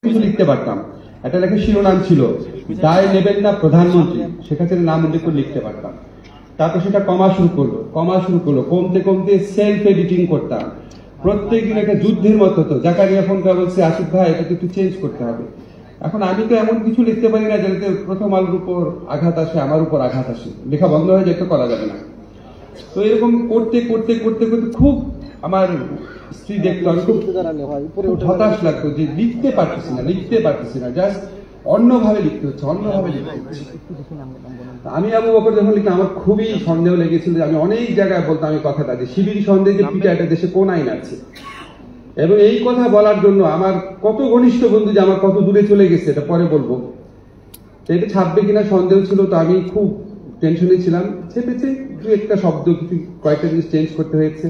কিছু লিখতে পারতাম। একটা লেখা শিরোনাম ছিল দায় নেবেন না প্রধানমন্ত্রী, শেখ হাসিনার নাম উল্লেখ করে লিখতে পারতাম। তারপর সেটা কমা শুরু করলো, কমতে কমতে সেলফ এডিটিং করতাম। প্রত্যেকদিন একটা যুদ্ধের মতো হতো। জাকারিয়া ফোন করে বলছে, আসিফ ভাই এটা একটু চেঞ্জ করতে হবে। এখন আমি তো এমন কিছু লিখতে পারি না যাতে প্রথম আলোর উপর আঘাত আসে, আমার উপর আঘাত আসে, লেখা বন্ধ হয়ে যেতে করা যাবে না। তো এরকম করতে করতে করতে করতে খুব আমার স্ত্রী দেখতো, আমি খুব হতাশ লাগতো যে লিখতে পারতেছি না, জাস্ট অন্যভাবে লিখতে হচ্ছে। আমি আবু বকর যখন লিখলাম আমার খুবই সন্দেহ লেগেছিল। আমি অনেক জায়গায় বলতাম এই কথাটা যে শিবির সন্দেহে যে পিটা এটা দেশে কোন আইন আছে। এবং এই কথা বলার জন্য আমার কত ঘনিষ্ঠ বন্ধু যে আমার কত দূরে চলে গেছে এটা পরে বলবো। এটা ছাপবে কিনা সন্দেহ ছিল, তো আমি খুব টেনশনে ছিলাম। ছেপেছে দু একটা শব্দ, কিছু কয়েকটা জিনিস চেঞ্জ করতে হয়েছে।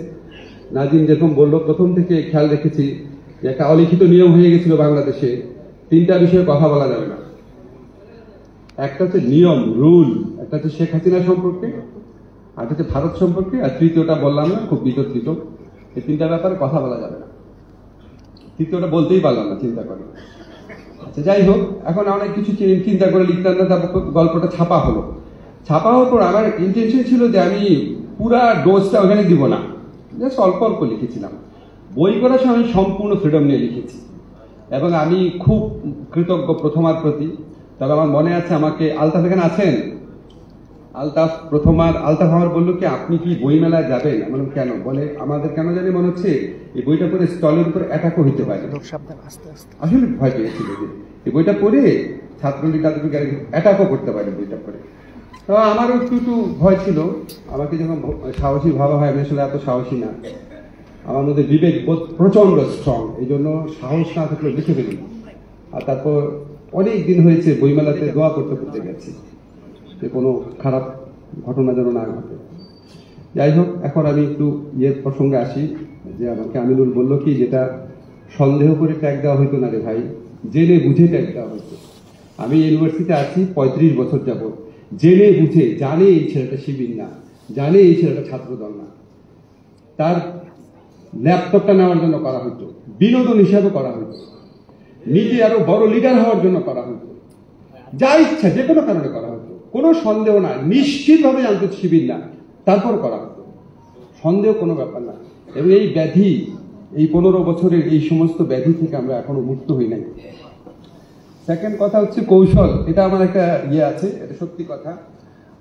নাজিম যেরকম বললো, প্রথম থেকে খেয়াল রেখেছি যে একটা অলিখিত নিয়ম হয়ে গেছিল বাংলাদেশে, তিনটা বিষয়ে কথা বলা যাবে না। একটা হচ্ছে নিয়ম, রুল, একটা হচ্ছে শেখ হাসিনা সম্পর্কে, আর হচ্ছে ভারত সম্পর্কে, আর তৃতীয়টা বললাম না, খুব বিতর্কিত। এই তিনটা ব্যাপারে কথা বলা যাবে না। তৃতীয়টা বলতেই পারলাম না, চিন্তা করে। আচ্ছা যাই হোক, এখন অনেক কিছু চিন্তা করে লিখতাম না। তারপর গল্পটা ছাপা হলো। ছাপা হওয়ার পর আমার ইন্টেনশন ছিল যে আমি পুরা ডোজটা ওখানে দিব না, জাস্ট অল্প অল্প লিখেছিলাম। বই করার সময় আমি সম্পূর্ণ ফ্রিডম নিয়ে লিখেছি এবং আমি খুব কৃতজ্ঞ প্রথমার প্রতি। তবে আমার মনে আছে, আমাকে আলতাফ এখানে আছেন, আলতাফ আমার বললো কি আপনি কি বই মেলায় যাবেন? আমি বললাম কেন? বলে আমাদের কেন জানি মনে হচ্ছে এই বইটা পড়ে স্টলের উপর অ্যাটাকও হইতে পারে। আসলে ভয় পেয়েছিল যে এই বইটা পড়ে ছাত্রলীগ তাদেরকে অ্যাটাকও করতে পারে বইটা পড়ে। তো আমারও একটু ভয় ছিল। আমাকে যখন সাহসী ভাবা হয়, আমি আসলে এত সাহসী না, আমার মধ্যে বিবেক বোধ প্রচন্ড স্ট্রং, এই জন্য সাহস না থাকলে লিখে ফেলি। আর তারপর অনেক দিন হয়েছে বইমেলাতে দোয়া করতে গেছি যে কোনো খারাপ ঘটনা যেন না ঘটে। যাই হোক, এখন আমি একটু প্রসঙ্গে আসি যে আমাকে আমিনুল বলল কি, যেটা সন্দেহ করে ট্যাগ দেওয়া হইতো না রে ভাই, জেনে বুঝে ট্যাগ দেওয়া হইতো। আমি ইউনিভার্সিটিতে আছি 35 বছর যাবত, জেনে বুঝে, জানে এই ছেলেটা শিবির না, জানে এই ছেলেটা ছাত্রদল না, তার ল্যাপটপটা নেওয়ার জন্য করা হতো, বিনোদন হিসাবে করা হতো, নিজে আরো বড় লিডার হওয়ার জন্য করা হতো, যা ইচ্ছা যে কোনো কারণে করা হতো, কোনো সন্দেহ না, নিশ্চিতভাবে জানতো শিবির না, তারপর করা হতো, সন্দেহ কোনো ব্যাপার না। এবং এই ব্যাধি, এই 15 বছরের এই সমস্ত ব্যাধি থেকে আমরা এখনো মুক্ত হই নাই। সেকেন্ড কথা হচ্ছে কৌশল। এটা আমার একটা আছে, এটা সত্যি কথা।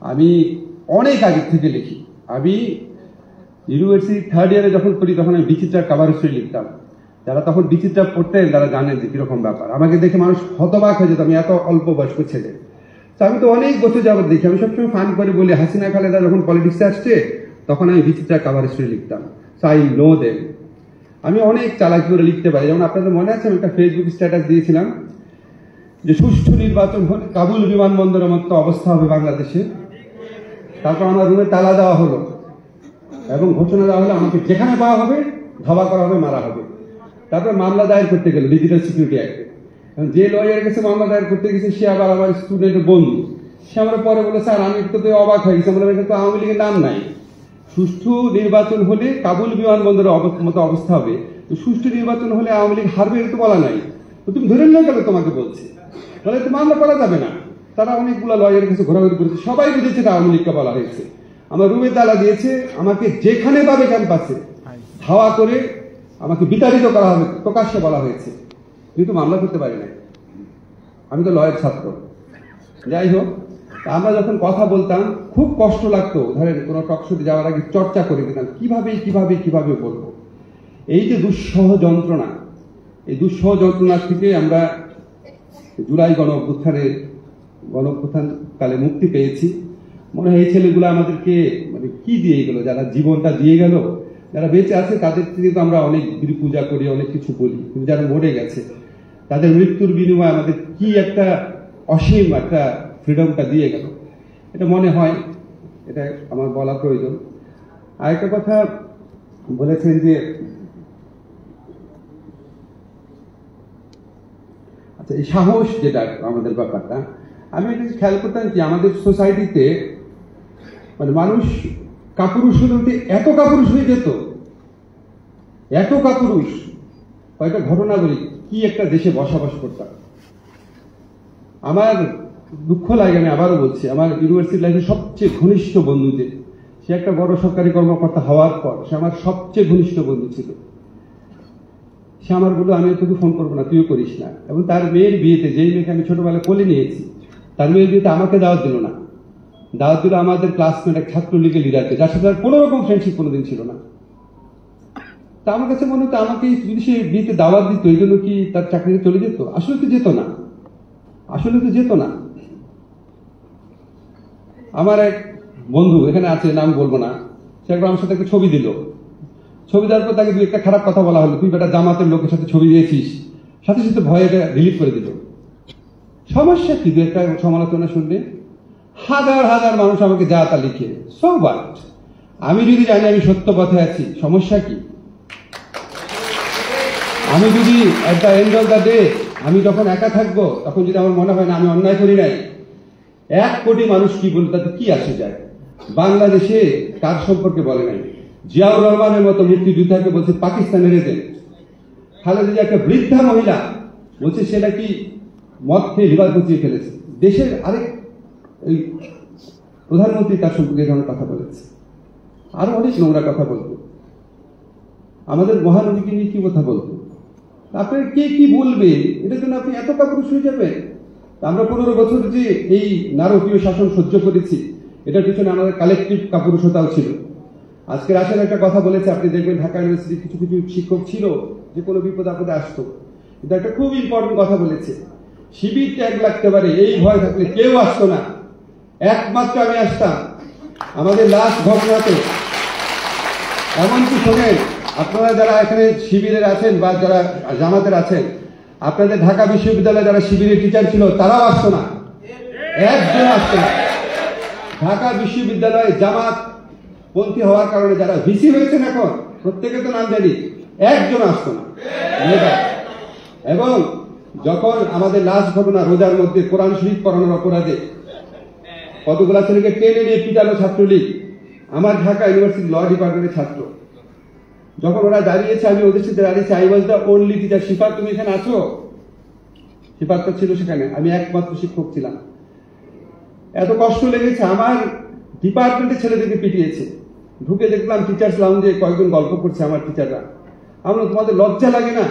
আমি অনেক আগে থেকে লিখি। আমি ইউনিভার্সিটি 3rd ইয়ারে যখন পড়ি তখন আমি বিচিত্রার কাভার স্টোরি লিখতাম। যারা তখন বিচিত্রা পড়তেন তারা জানেন যে কিরকম ব্যাপার। আমাকে দেখে মানুষ হতবাক হয়ে যেত, আমি এত অল্প বয়স্ক ছেলে। তো আমি তো অনেক বছর যাবত দেখি। আমি সবসময় ফান করে বলি, হাসিনা খালেদা যখন পলিটিক্সে আসছে তখন আমি বিচিত্রার কাভার স্টোরি লিখতাম। So I know them. আমি অনেক চালাকি করে লিখতে পারি। যেমন আপনাদের মনে আছে, আমি একটা ফেসবুক স্ট্যাটাস দিয়েছিলাম যে সুষ্ঠু নির্বাচন হলে কাবুল বিমানবন্দরের মতো অবস্থা হবে বাংলাদেশে। তারপর আমার রুমে তালা দেওয়া হলো এবং ঘোষণা দেওয়া হলো আমাকে যেখানে পাওয়া হবে ধাওয়া করা হবে, মারা হবে। তারপর মামলা দায়ের করতে গেল ডিজিটাল সিকিউরিটি অ্যাক্টে। যে লয়ারের কাছে মামলা দায়ের করতে গেছে সে আবার আমার স্টুডেন্টের বন্ধু। সে আমার পরে বলে, স্যার আমি তো অবাক হয়ে গেছি, আমরা কিন্তু আওয়ামী লীগের নাম নাই। সুষ্ঠু নির্বাচন হলে কাবুল বিমানবন্দরের মতো অবস্থা হবে, সুষ্ঠু নির্বাচন হলে আওয়ামী লীগ হারবে তো বলা নাই, তো তুমি ধরে নিয়ে গেলে তোমাকে বলছে, তাহলে তো মামলা করা যাবে না। তারা অনেকগুলো লয়ারের কাছে ঘোরাঘুরি করেছে, সবাই বুঝেছে এটা আওয়ামী লীগকে বলা হয়েছে। আমার রুমে তালা দিয়েছে, আমাকে যেখানে পাবে ক্যাম্পাসে ধাওয়া করে আমাকে বিতাড়িত করা হবে, প্রকাশ্যে বলা হয়েছে, কিন্তু মামলা করতে পারি নাই। আমি তো লয়ের ছাত্র। যাই হোক, আমরা যখন কথা বলতাম খুব কষ্ট লাগতো। ধরেন কোনো টকশোতে যাওয়ার আগে চর্চা করে দিতাম কিভাবে বলবো। এই যে দুঃসহ যন্ত্রণা, এই দুঃসহ যন্ত্রণা থেকে আমরা জুলাই গণ অভ্যুত্থান কালে মুক্তি পেয়েছি। মনে হয় এই ছেলেগুলো আমাদেরকে মানে কি দিয়ে গেল, যারা জীবনটা দিয়ে গেল, যারা বেঁচে আছে তাদের থেকে তো আমরা অনেক পূজা করি, অনেক কিছু বলি, কিন্তু যারা মরে গেছে তাদের মৃত্যুর বিনিময়ে আমাদের কি একটা অসীম একটা ফ্রিডমটা দিয়ে গেল, এটা মনে হয়, এটা আমার বলা প্রয়োজন। আরেকটা কথা বলেছেন যে আচ্ছা এই সাহস, যেটা আমাদের ব্যাপারটা, আমি এটা খেয়াল করতাম কি আমাদের সোসাইটিতে মানে মানুষ কাপুরুষ হতে এত কাপুরুষ হয়ে যেত, এত কাপুরুষ। কয়েকটা ঘটনা বলি। কি একটা দেশে বসবাস করতাম। আমার দুঃখ লাগে, আমি আবারও বলছি, আমার ইউনিভার্সিটি লাইফে সবচেয়ে ঘনিষ্ঠ বন্ধু যে, সে একটা বড় সরকারি কর্মকর্তা হওয়ার পর সে আমার সবচেয়ে ঘনিষ্ঠ বন্ধু ছিল। সে আমার বলল, আমি তোকে ফোন করবো না, তুইও করিস না। এবং তার মেয়ের বিয়েতে, যেই মেয়েকে আমি ছোটবেলায় কোলে নিয়েছি, তার মেয়ের বিয়েতে আমাকে দাওয়াত দিল না, দাওয়াত দিল আমাদের ক্লাসমেট এক ছাত্রলীগের লিডারকে, যার সাথে আর কোনো রকম ফ্রেন্ডশিপ কোনোদিন ছিল না। তা আমার কাছে মনে হতো, আমাকে যদি সে বিয়েতে দাওয়াত দিত, এই জন্য কি তার চাকরিতে চলে যেত? আসলে তো যেত না, আসলে তো যেত না। আমার এক বন্ধু এখানে আছে, নাম বলবো না, সে একবার আমার সাথে একটা ছবি দিল। ছবি দেওয়ার পর তাকে দু একটা খারাপ কথা বলা হলো, তুই বেটা জামাতের লোকের সাথে ছবি দিয়েছিস, সাথে সাথে ভয়ে এটা রিলিভ করে দিল। সমস্যা কি? দু একটা সমালোচনা শুনলে হাজার হাজার মানুষ আমাকে যা তা লিখে, সো হোয়াট? আমি যদি জানি আমি সত্য পথে আছি, সমস্যা কি? আমি যদি at the end of the day, আমি যখন একা থাকবো, তখন যদি আমার মনে হয় না আমি অন্যায় করি নাই, 1 কোটি মানুষ কি বলবে, তাতে কি আসে যায়? বাংলাদেশে কার সম্পর্কে বলে নাই? জিয়াউর রহমানের মতো মুক্তিযোদ্ধাকে বলছে পাকিস্তানের এজেন্ট। খালেদা জিয়া একটা বৃদ্ধা মহিলা বলছে সে নাকি মদ খেয়ে লিভার পচিয়ে ফেলেছে। দেশের আরেক ওই প্রধানমন্ত্রী তার সম্পর্কে এই ধরনের কথা বলেছে, আরো অনেক নোংরা কথা বলতো। আমাদের মহানবীকে নিয়ে কি কথা বলতো? আপনার কে কি বলবে, এটার জন্য আপনি এত কাপুরুষ হয়ে যাবেন? আমরা 15 বছর যে এই নারকীয় শাসন সহ্য করেছি, এটার পিছনে আমাদের কালেকটিভ কাপুরুষতাও ছিল। আজকে রাশেদ একটা কথা বলেছে, আপনি দেখবেন ঢাকা ইউনিভার্সিটির কিছু কিছু শিক্ষক ছিল যে কোনো বিপদ আপদে আসতো, কিন্তু একটা খুব ইম্পর্টেন্ট কথা বলেছে, শিবির ট্যাগ লাগতে পারে এই ভয় থাকলে কেউ আসতো না, একমাত্র আমি আসতাম। আমাদের লাস্ট ঘটনাতে এমনকি শোনেন, আপনারা যারা এখানে শিবিরের আছেন বা যারা জামাতের আছেন, আপনাদের ঢাকা বিশ্ববিদ্যালয়ে যারা শিবিরের টিচার ছিল তারাও আসতো না, একজন আসতো না। ঢাকা বিশ্ববিদ্যালয়ে জামাত পন্থী হওয়ার কারণে যারা ভিসি হয়েছেন এখন, প্রত্যেকে তো নাম জানি, একজন আসতো না। এবং যখন আমাদের লাস্ট ঘটনা, রোজার মধ্যে কোরআন শরীফ পড়ানোর অপরাধে কতগুলা ছেলেকে টেনে নিয়ে পিটালো ছাত্রলীগ, আমার ঢাকা ইউনিভার্সিটি ল ডিপার্টমেন্টের ছাত্র, যখন ওরা দাঁড়িয়েছে আমি ওদের সাথে দাঁড়িয়েছি, I was the only teacher. Shifat, তুমি এখানে আছো? শিফাত তো ছিল সেখানে, আমি একমাত্র শিক্ষক ছিলাম। এত কষ্ট লেগেছে, আমার ডিপার্টমেন্টের ছেলেদেরকে পিটিয়েছে। ঢুকে দেখলাম টিচার্স লাউঞ্জে কয়েকজন গল্প করছে আমার টিচাররা। আমরা, তোমাদের লজ্জা লাগে না?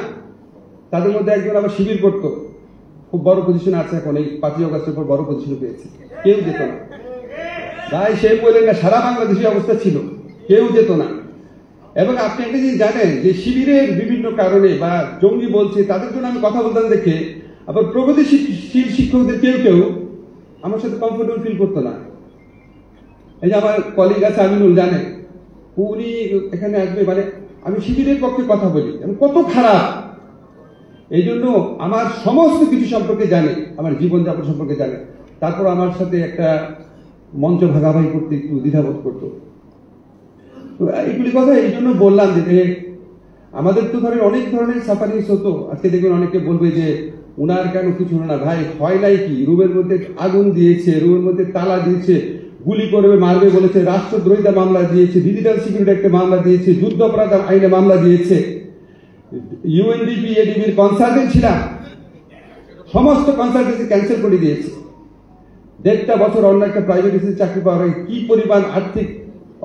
তাদের মধ্যে একজন আবার শিবির করতো, খুব বড় পজিশনে আছে এখন, এই 5ই অগস্টের পর বড় পজিশনে পেয়েছে, কেউ যেত না। ভাই সে বললেন না, সারা বাংলাদেশের অবস্থা ছিল, কেউ যেত না। এবং আপনি একটা জিনিস জানেন যে শিবিরের বিভিন্ন কারণে বা জঙ্গি বলছে তাদের জন্য আমি কথা বলতাম দেখে, আবার প্রগতিশীল শিক্ষকদের কেউ কেউ আমার সাথে কমফোর্টেবল ফিল করতো না। এই যে আমার কলিগ আছে আমিনুল, জানে, উনি এখানে আসবে, মানে আমি শিবিরের পক্ষে কথা বলি, কত খারাপ। এই জন্য আমার সমস্ত কিছু সম্পর্কে জানে, আমার জীবনযাপন সম্পর্কে জানে, তারপর আমার সাথে একটা মঞ্চ ভাগাভাগি করতে একটু দ্বিধাবোধ করতো। তো এইগুলি কথা এই জন্য বললাম যে আমাদের তো ধরেন অনেক ধরনের সাফারিংস হতো। আজকে দেখবেন অনেকে বলবে যে উনার কেন কিছু হলো না। ভাই হয় নাই কি? রুমের মধ্যে আগুন দিয়েছে, রুমের মধ্যে তালা দিয়েছে, গুলি করবে মারবে বলেছে, রাষ্ট্রদ্রোহিতা মামলা দিয়েছে, ডিজিটাল সিকিউরিটি একটা মামলা দিয়েছে, যুদ্ধাপরাধ আইনে মামলা দিয়েছে। ইউএনডিপি এডিবির কনসালটেন্ট ছিলাম, সমস্ত কনসালটেন্সি ক্যান্সেল করে দিয়েছে। 1.5 বছর অন্য একটা প্রাইভেট চাকরি পাওয়ার কি পরিমাণ আর্থিক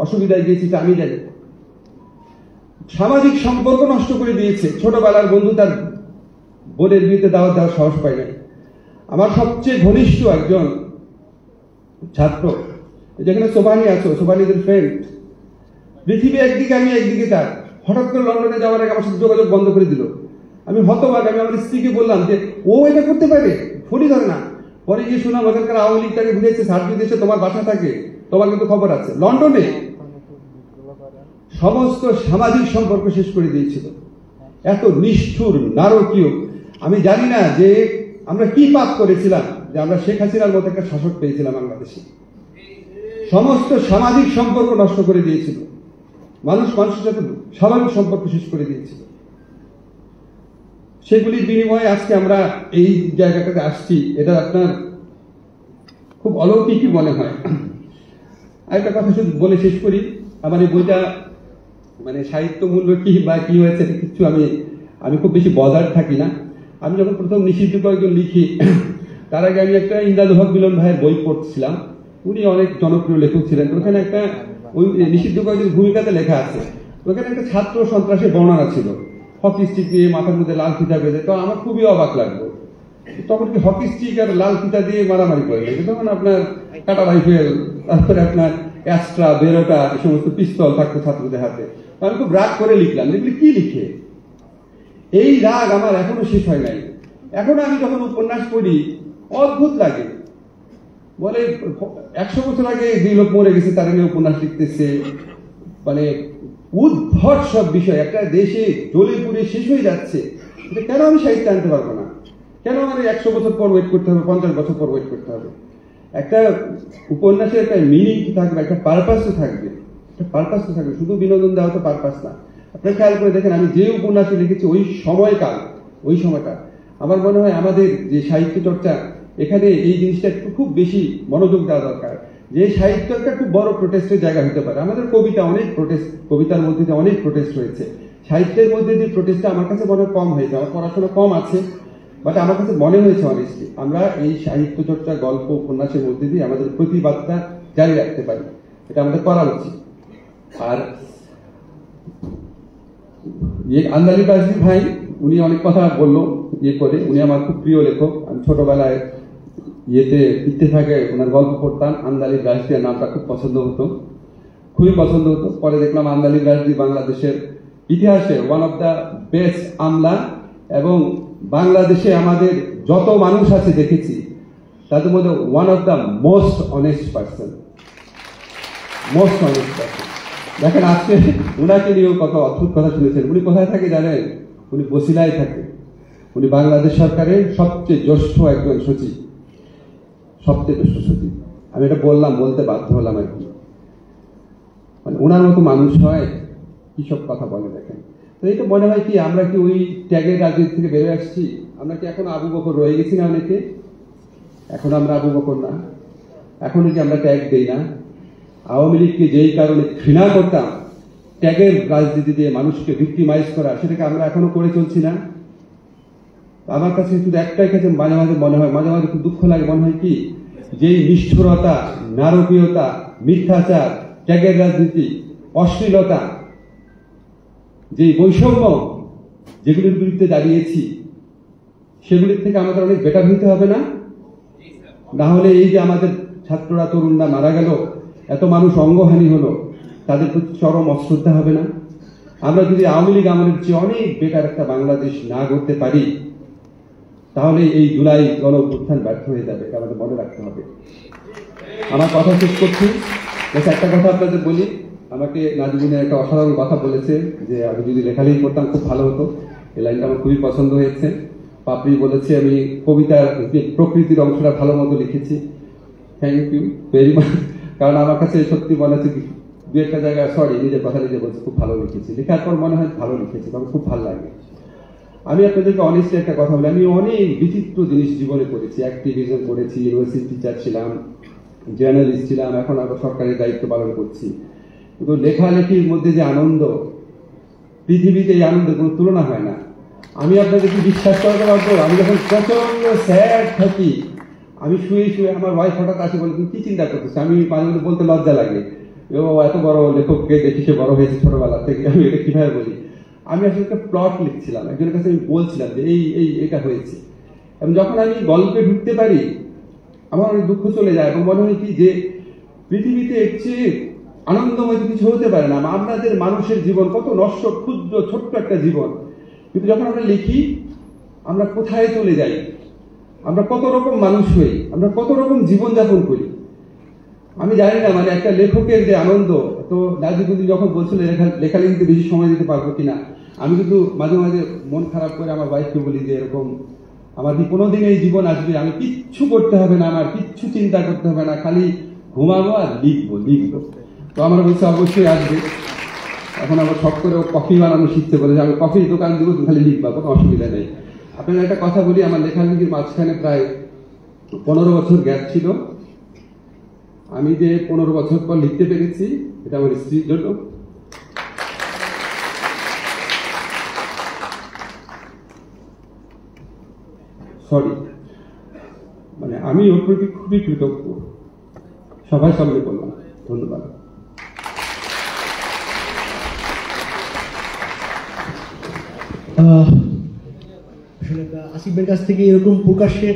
অসুবিধায় গিয়েছি আমি জানি। সামাজিক সম্পর্ক নষ্ট করে দিয়েছে। ছোটবেলার বন্ধু তার বোনের বিয়েতে দাওয়াত দেওয়ার সাহস পায় না। আমার সবচেয়ে ঘনিষ্ঠ একজন ছাত্র, যেখানে সোভানি আছো, সোভানিদের ফ্রেন্ড, পৃথিবী একদিকে আমি একদিকে তার, হঠাৎ করে লন্ডনে যাওয়ার আগে আমার সাথে যোগাযোগ বন্ধ করে দিল। আমি হতবাক। আমি আমার স্ত্রীকে বললাম যে ও এটা করতে পারে, ফোনই ধরে না। পরে গিয়ে শুনলাম ওখানকার আওয়ামী লীগ তাকে বুঝেছে, সার্বিক দেশে তোমার বাসা থাকে, তোমার কিন্তু খবর আছে। লন্ডনে সমস্ত সামাজিক সম্পর্ক শেষ করে দিয়েছিল। এত নিষ্ঠুর, নারকীয়। আমি জানি না যে আমরা কি পাপ করেছিলাম যে আমরা শেখ হাসিনার মতো একটা শাসক পেয়েছিলাম বাংলাদেশে। সমস্ত সামাজিক সম্পর্ক নষ্ট করে দিয়েছিল, মানুষের সাথে স্বাভাবিক সম্পর্ক শেষ করে দিয়েছিল। সেগুলির বিনিময়ে আজকে আমরা এই জায়গাটাতে আসছি, এটা আপনার খুব অলৌকিকই মনে হয়। আরেকটা কথা শুধু বলে শেষ করি। আমার এই বইটা মানে সাহিত্য মূল্য কি বা কি হয়েছে কিছু আমি খুব বেশি বদার থাকি না। আমি যখন প্রথম নিষিদ্ধ কয়েকজন লিখি, তার আগে আমি একটা ইন্দ্রাজ হক মিলন ভাইয়ের বই পড়ছিলাম। উনি অনেক জনপ্রিয় লেখক ছিলেন। ওখানে একটা ওই নিষিদ্ধ কয়েকজন ভূমিকাতে লেখা আছে, ওখানে একটা ছাত্র সন্ত্রাসের বর্ণনা ছিল, হকি স্টিক নিয়ে মাথার মধ্যে লাল ফিতা বেঁধে। তো আমার খুবই অবাক লাগলো, তখন কি হকি স্টিক আর লাল ফিতা দিয়ে মারামারি করে নাকি? তখন আপনার কাটা রাইফেল, তারপরে আপনার অ্যাস্ট্রা, বেরোটা, এই সমস্ত পিস্তল থাকতো ছাত্রদের হাতে। আমি খুব রাগ করে লিখলাম, এগুলি কি লিখে? এই রাগ আমার এখনো শেষ হয় নাই। এখনো আমি যখন উপন্যাস পড়ি অদ্ভুত লাগে। বলে 100 বছর আগে যে লোক মরে গেছে তারা নিয়ে উপন্যাস লিখতেছে, মানে উদ্ভট সব বিষয়। একটা দেশে জ্বলে পুড়ে শেষ হয়ে যাচ্ছে, কেন আমি সাহিত্যে আনতে পারবো না? কেন আমার 100 বছর পর ওয়েট করতে হবে, 50 বছর পর ওয়েট করতে হবে? একটা উপন্যাসের একটা মিনিং থাকবে, একটা পারপাস তো থাকবে, একটা পারপাস তো থাকবে, শুধু বিনোদন দেওয়া তো পারপাস না। আপনি খেয়াল করে দেখেন, আমি যে উপন্যাসে লিখেছি ওই সময়টা আমার মনে হয় আমাদের যে সাহিত্য চর্চা, এখানে এই জিনিসটা একটু খুব বেশি মনোযোগ দেওয়া দরকার। যে সাহিত্য একটা খুব বড় প্রোটেস্টের জায়গা হতে পারে। আমাদের কবিতা অনেক প্রোটেস্ট, কবিতার মধ্যে দিয়ে অনেক প্রোটেস্ট হয়েছে। সাহিত্যের মধ্যে দিয়ে প্রোটেস্টটা আমার কাছে মনে কম হয়েছে। আমার পড়াশোনা কম আছে, বাট আমার কাছে মনে হয়েছে অনেস্টলি আমরা এই সাহিত্য চর্চা, গল্প, উপন্যাসের মধ্যে দিয়ে আমাদের প্রতিবাদটা জারি রাখতে পারি। এটা আমাদের করা উচিত। আর আন্দালি বাজী ভাই, উনি অনেক কথা বললো করে, উনি আমার খুব প্রিয় লেখক। আমি ছোটবেলায় ইত্তেফাকে ওনার গল্প পড়তাম। আন্দালি রাজদিয়ার নামটা খুব পছন্দ হতো, খুবই পছন্দ হতো। পরে দেখলাম আন্দালি রাজদি বাংলাদেশের ইতিহাসে ওয়ান অফ দ্য বেস্ট আমলা, এবং বাংলাদেশে আমাদের যত মানুষ আছে দেখেছি তাদের মধ্যে one of the most honest person. দেখেন আজকে উনাকে নিয়েও কত অদ্ভুত কথা শুনেছেন। উনি কোথায় থাকে জানেন? উনি বসিলায় থাকে। উনি বাংলাদেশ সরকারের সবচেয়ে জ্যেষ্ঠ একজন সচিব, সবচেয়ে জ্যেষ্ঠ সচিব। আমি এটা বলতে বাধ্য হলাম আর কি। মানে ওনার মতো মানুষ হয়, কি সব কথা বলে দেখেন। তো এইটা মনে হয় কি আমরা কি ওই ট্যাগের রাজনীতি থেকে বেরোয় আসছি? আমরা কি এখন আবু বকর রয়ে গেছি না অনেকে? এখন আমরা আবু বকর না? এখন কি আমরা ট্যাগ দেই না? আওয়ামী লীগকে যেই কারণে ঘৃণা করতাম, ট্যাগের রাজনীতি দিয়ে মানুষকে ভিক্টিমাইজ করা, সেটাকে আমরা এখনো করে চলছি না? আমার কাছে শুধু একটাই কাছে মাঝে মাঝে মনে হয়, মাঝে মাঝে খুব দুঃখ লাগে, মনে হয় কি যেই নিষ্ঠুরতা, নারকীয়তা, মিথ্যাচার, ট্যাগের রাজনীতি, অশ্লীলতা, যে বৈষম্য যেগুলির বিরুদ্ধে দাঁড়িয়েছি, সেগুলির থেকে আমাদের অনেক বেটার হইতে হবে না? না হলে এই যে আমাদের ছাত্ররা, তরুণরা মারা গেল, এত মানুষ অঙ্গহানি হলো, তাদের প্রতি চরম অশ্রদ্ধা হবে না? আমরা যদি আওয়ামী লীগ আমলের চেয়ে অনেক বেটার একটা বাংলাদেশ না করতে পারি, তাহলে এই জুলাই গণ অভ্যুত্থান ব্যর্থ হয়ে যাবে। এটা আমাদের মনে রাখতে হবে। আমার কথা শেষ করছি। একটা কথা আপনাদের বলি, আমাকে নাজমুনের একটা অসাধারণ কথা বলেছে যে আমি যদি লেখালেখি করতাম খুব ভালো হতো। এই লাইনটা আমার খুবই পছন্দ হয়েছে। পাপড়ি বলেছে আমি কবিতার প্রকৃতির অংশটা ভালো মতো লিখেছি। Thank you very much. কারণ আমার কাছে সত্যি মনে হচ্ছে দু একটা জায়গায়, সরি নিজের কথা নিজে বলছি, খুব ভালো লিখেছি। লেখার পর মনে হয় ভালো লিখেছি, তখন খুব ভালো লাগে। আমি আপনাদেরকে অনেস্টলি একটা কথা বলি, আমি অনেক বিচিত্র জিনিস জীবনে করেছি। অ্যাক্টিভিজম করেছি, ইউনিভার্সিটি টিচার ছিলাম, জার্নালিস্ট ছিলাম, এখন আবার সরকারের দায়িত্ব পালন করছি। কিন্তু লেখালেখির মধ্যে যে আনন্দ, পৃথিবীতে এই আনন্দের কোনো তুলনা হয় না। আমি আপনাদেরকে বিশ্বাস করতে পারবো, আমি যখন প্রচন্ড স্যাড থাকি, আমি শুয়ে শুয়ে আমার ওয়াইফ হঠাৎ আসে বলে, তুমি কি চিন্তা করতেছো? আমি মাঝে মাঝে বলতে লজ্জা লাগে, ও এত বড় লেখককে দেখি, সে বড় হয়েছে ছোটবেলা থেকে। আমি এটা কিভাবে বলি? আমি আসলে একটা প্লট লিখছিলাম, একজনের কাছে আমি বলছিলাম যে এটা হয়েছে। এবং যখন আমি গল্পে ঢুকতে পারি, আমার অনেক দুঃখ চলে যায়, এবং মনে হয় কি যে পৃথিবীতে এর চেয়ে আনন্দময় কিছু হতে পারে না। আপনাদের মানুষের জীবন কত নষ্ট, ক্ষুদ্র ছোট্ট একটা জীবন, কিন্তু যখন আমরা লিখি, আমরা কোথায় চলে যাই, আমরা কত রকম মানুষ হই, আমরা কত রকম জীবনযাপন করি। আমি জানি না, মানে একটা লেখকের যে আনন্দ। তো নাজিবুদ্দিন যখন বলছিল লেখালেখিতে বেশি সময় দিতে পারবো কিনা, আমি কিন্তু মাঝে মাঝে মন খারাপ করে আমার ওয়াইফকে বলি যে এরকম আমার কি কোনোদিন এই জীবন আসবে, আমি কিচ্ছু করতে হবে না, আমার কিচ্ছু চিন্তা করতে হবে না, খালি ঘুমাবো আর লিখবো। তো আমার বলছে অবশ্যই আসবে। এখন আবার শখ করে কফি বানানো শিখতে বলে, আমি কফির দোকান দিব, খালি লিখবা, কোনো অসুবিধা নেই। আপনার একটা কথা বলি, আমার লেখালেখির মাঝখানে প্রায় 15 বছর গ্যাপ ছিল। আমি যে 15 বছর পর লিখতে পেরেছি, এটা আমার স্ত্রীর জন্য। সরি, মানে আমি ওর প্রতি খুবই কৃতজ্ঞ। সবার সামনে বললাম। ধন্যবাদ। আসলে আসিফের কাছ থেকে এরকম প্রকাশ্যে